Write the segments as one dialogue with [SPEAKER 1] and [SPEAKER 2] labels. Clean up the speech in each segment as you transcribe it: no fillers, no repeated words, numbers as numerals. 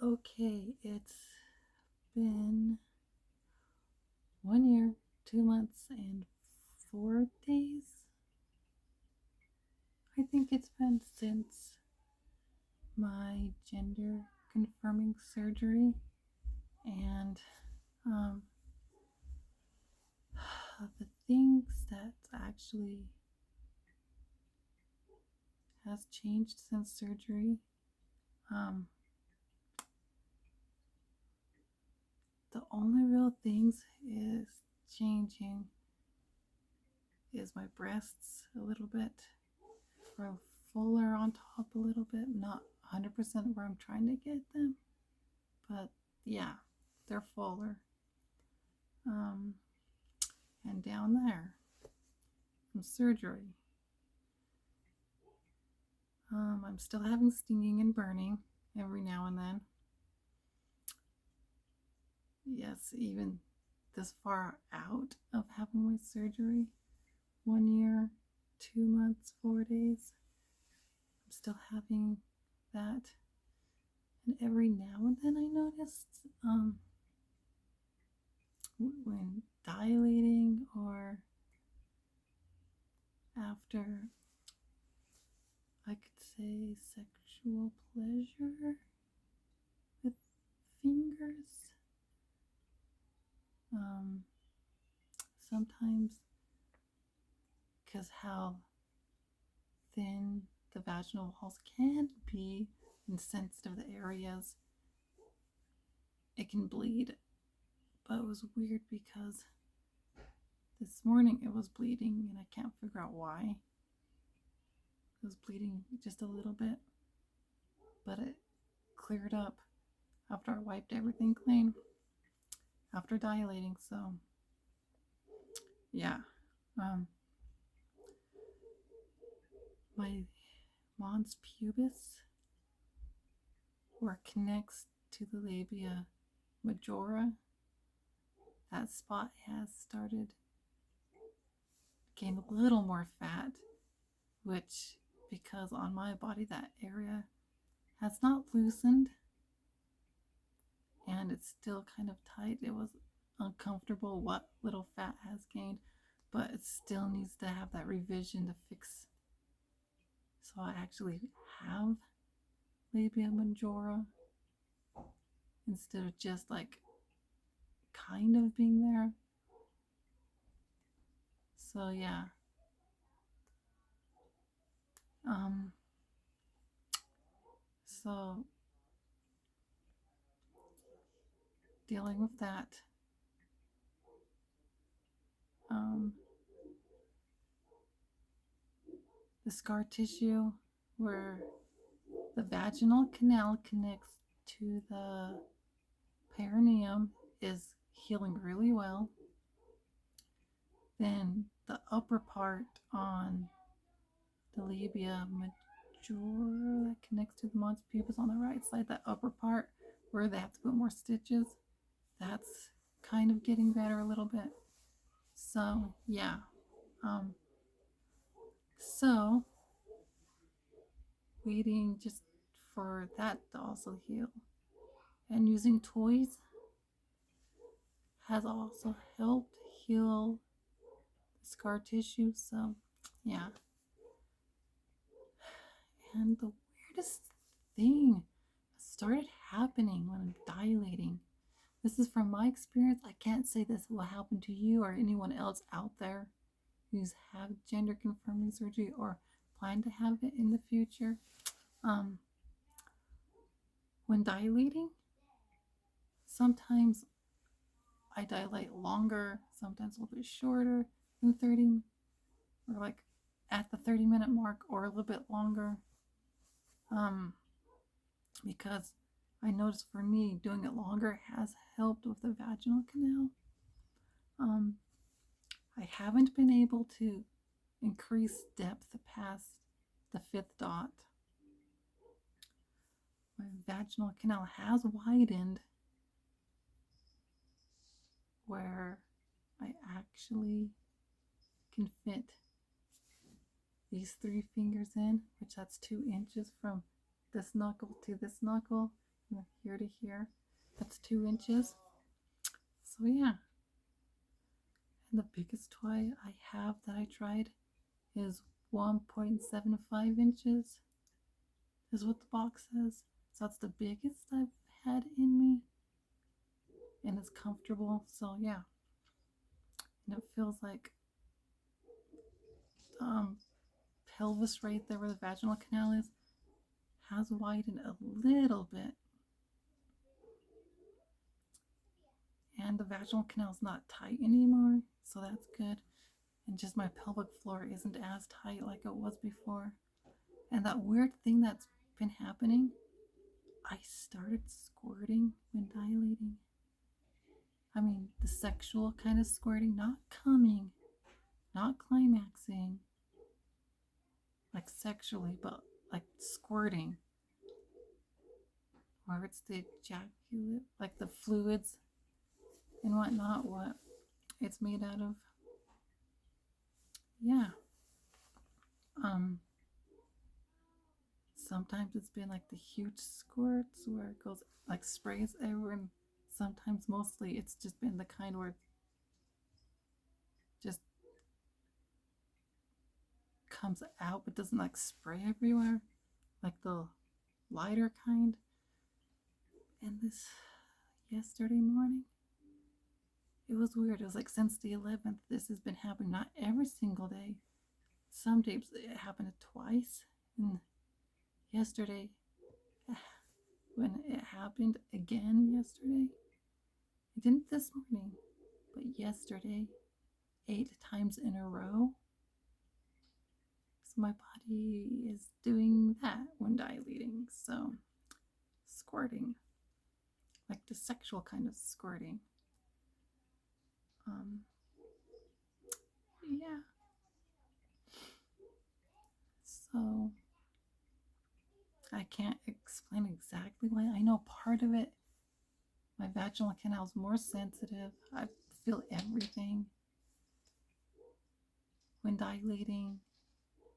[SPEAKER 1] Okay, it's been 1 year, 2 months, and 4 days. I think it's been since my gender confirming surgery, and um, the things that actually has changed since surgery. Um, the only real things is changing is my breasts a little bit, or fuller on top a little bit, not 100% where I'm trying to get them, but yeah, they're fuller. Um, and down there from surgery, I'm still having stinging and burning every now and then. Yes, even this far out of having my surgery, 1 year, 2 months, 4 days, I'm still having that. And every now and then I noticed when dilating or after, I could say, sexual pleasure with fingers. Sometimes, because how thin the vaginal walls can be in sensitive areas, it can bleed. But it was weird because this morning it was bleeding and I can't figure out why. It was bleeding just a little bit, but it cleared up after I wiped everything clean after dilating. So yeah, my mons pubis, where it connects to the labia majora, that spot has started gain a little more fat, which, because on my body that area has not loosened and it's still kind of tight. It was uncomfortable what little fat has gained, but it still needs to have that revision to fix. So I actually have labia majora instead of just like kind of being there. So yeah. So dealing with that. The scar tissue where the vaginal canal connects to the perineum is healing really well. Then the upper part on the labia majora that connects to the mons pubis on the right side, that upper part where they have to put more stitches, that's kind of getting better a little bit. So yeah. So waiting just for that to also heal. And using toys has also helped heal the scar tissue. So yeah. And the weirdest thing started happening when I'm dilating. This is from my experience. I can't say this will happen to you or anyone else out there who's had gender confirming surgery or plan to have it in the future. When dilating, sometimes I dilate longer, sometimes a little bit shorter than 30, or like at the 30-minute mark, or a little bit longer. Because I noticed for me, doing it longer has helped with the vaginal canal. I haven't been able to increase depth past the 5th dot. My vaginal canal has widened where I actually can fit these 3 fingers in, which that's 2 inches from this knuckle to this knuckle. from here to here. That's 2 inches. So yeah. And the biggest toy I have that I tried is 1.75 inches, is what the box says. So that's the biggest I've had in me. And it's comfortable. So yeah. And it feels like pelvis right there where the vaginal canal is has widened a little bit. And the vaginal canal is not tight anymore, so that's good. And just my pelvic floor isn't as tight like it was before. And that weird thing that's been happening, I started squirting when dilating. I mean, the sexual kind of squirting, not coming, not climaxing, like sexually, but like squirting. Or it's the ejaculate, like the fluids and whatnot, what it's made out of. Yeah. Sometimes it's been like the huge squirts where it goes like sprays everywhere, and sometimes mostly it's just been the kind where it just comes out but doesn't like spray everywhere, like the lighter kind. And this yesterday morning, it was weird. It was like since the 11th, this has been happening. Not every single day. Some days it happened twice. And yesterday, when it happened again yesterday, it didn't this morning, but yesterday, 8 times in a row. So my body is doing that when dilating. So squirting, like the sexual kind of squirting. Yeah. So I can't explain exactly why. I know part of it, my vaginal canal is more sensitive. I feel everything when dilating,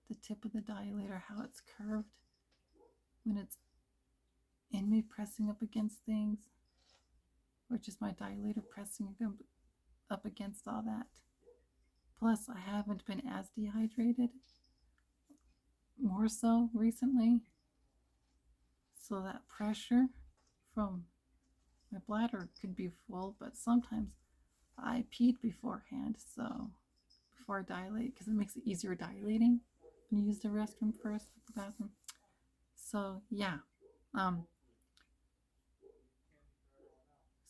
[SPEAKER 1] the tip of the dilator, how it's curved, when it's in me pressing up against things, or just my dilator pressing up against all that. Plus, I haven't been as dehydrated, more so recently. So that pressure from my bladder could be full, but sometimes I peed beforehand, so before I dilate, because it makes it easier dilating when you use the restroom first, the bathroom. So yeah,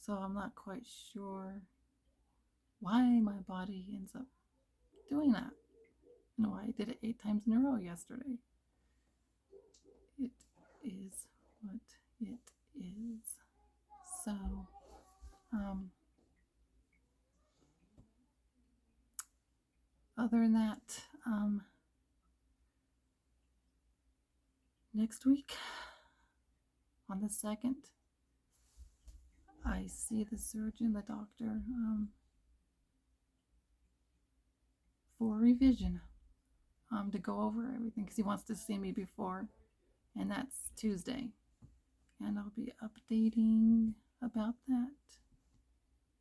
[SPEAKER 1] so I'm not quite sure why my body ends up doing that and why I did it 8 times in a row yesterday. It is what it is. So, other than that, next week on the 2nd, I see the surgeon, the doctor, for revision, to go over everything because he wants to see me before, and that's Tuesday. And I'll be updating about that,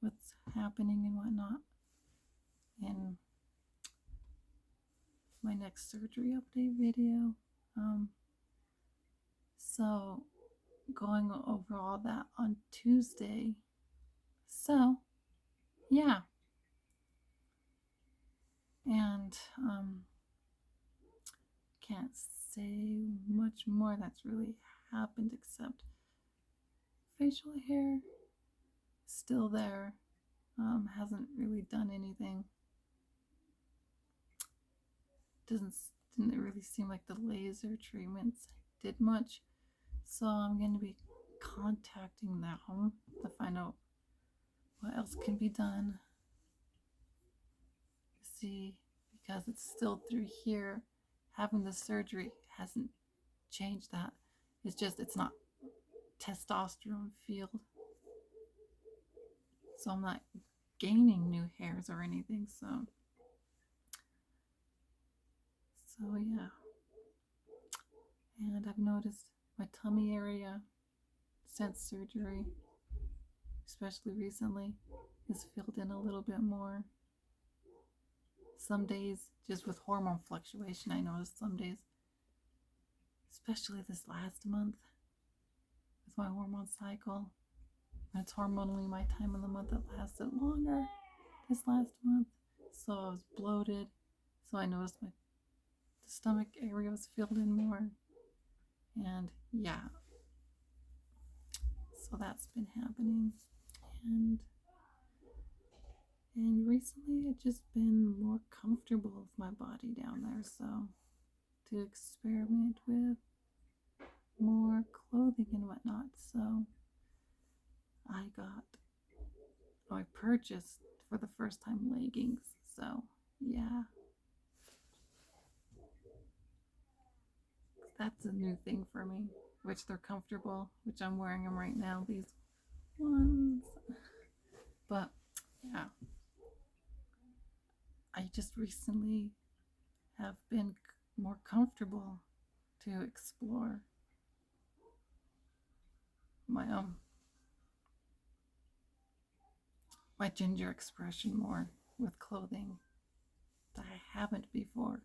[SPEAKER 1] what's happening and whatnot, in my next surgery update video. So going over all that on Tuesday. So yeah, and can't say much more that's really happened except facial hair still there. Hasn't really done anything. Didn't really seem like the laser treatments did much. So I'm going to be contacting them to find out what else can be done. See, because it's still through here. Having the surgery hasn't changed that. It's just it's not testosterone field. So I'm not gaining new hairs or anything. So yeah. And I've noticed my tummy area since surgery, especially recently, is filled in a little bit more. Some days, just with hormone fluctuation, I noticed some days, especially this last month, with my hormone cycle. And it's hormonally my time of the month that lasted longer this last month. So I was bloated. So I noticed the stomach area was filled in more. And yeah, so that's been happening. And recently I've just been more comfortable with my body down there. So to experiment with more clothing and whatnot. So I purchased for the first time leggings. So yeah, that's a new thing for me, which they're comfortable, which I'm wearing them right now, these ones. But yeah, I just recently have been more comfortable to explore my my gender expression more with clothing that I haven't before.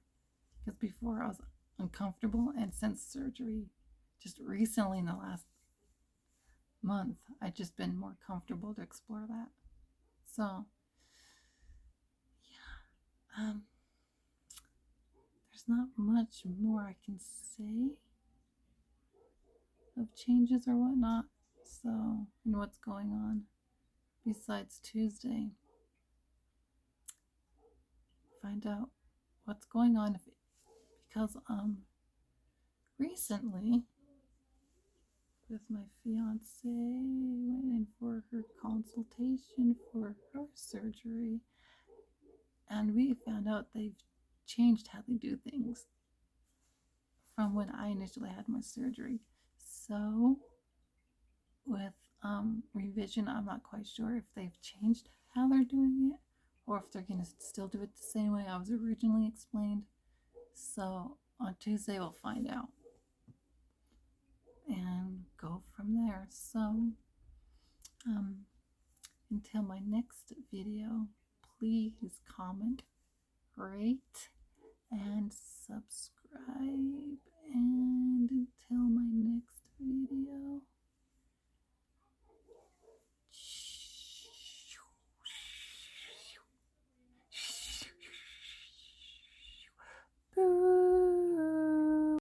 [SPEAKER 1] Because before I was uncomfortable, and since surgery, just recently in the last month, I've just been more comfortable to explore that. So yeah, there's not much more I can say of changes or whatnot. So, and what's going on besides Tuesday. Find out what's going on because recently with my fiance went in for her consultation for her surgery, and we found out they've changed how they do things from when I initially had my surgery. So with revision, I'm not quite sure if they've changed how they're doing it or if they're going to still do it the same way I was originally explained. So on Tuesday we'll find out and go from there. So until my next video, please comment, rate, and subscribe. And